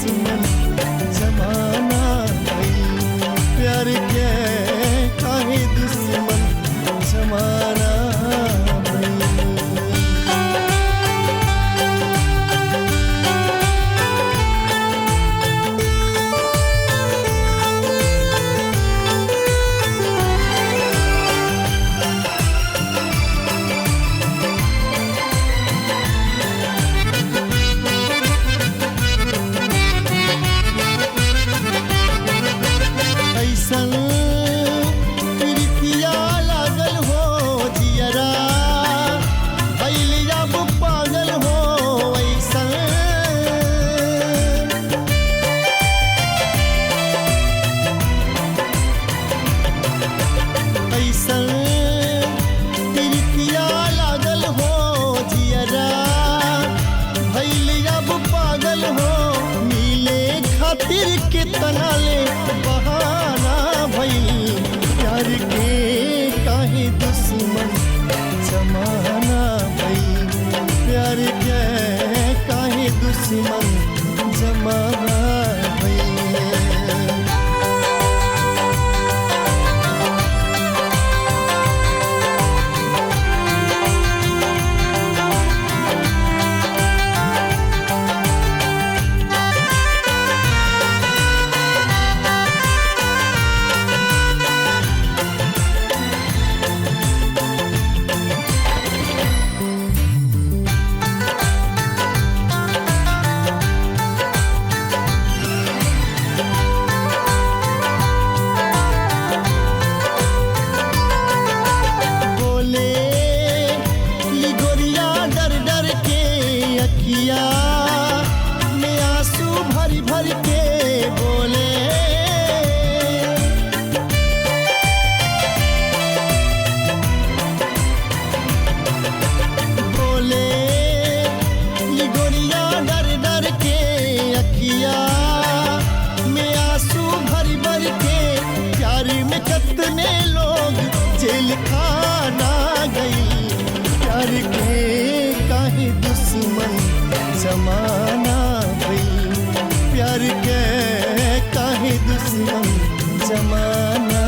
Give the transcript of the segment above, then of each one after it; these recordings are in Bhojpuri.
दुश्मन जमाना भइल। प्यार के काहे दुश्मन जमाना भइल। ऐसन प्रीतिया लागल हो जियरा भइल अब पागल हो। ऐसन ऐसन प्रीतिया लागल हो जियरा भइल अब पागल हो। मिले खातिर कितना ले बहाना भइल। प्यार के काहे दुश्मन जमाना भइल। प्यार के काहे दुश्मन जमाना भइल। बोले लिगोरिया डर डर के अखिया में आंसू भर भर के बोले। बोले लिगोरिया डर डर के अखिया में आंसू भर भर के। प्यार में कितने लोग जेल खाना गई। प्यार के काहे दुश्मन जमाना भइल। प्यार के काहे दुश्मन जमाना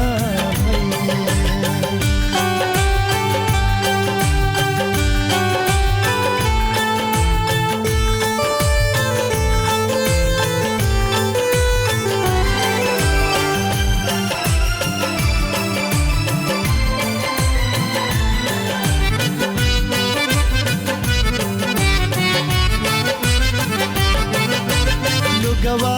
भइल। गवा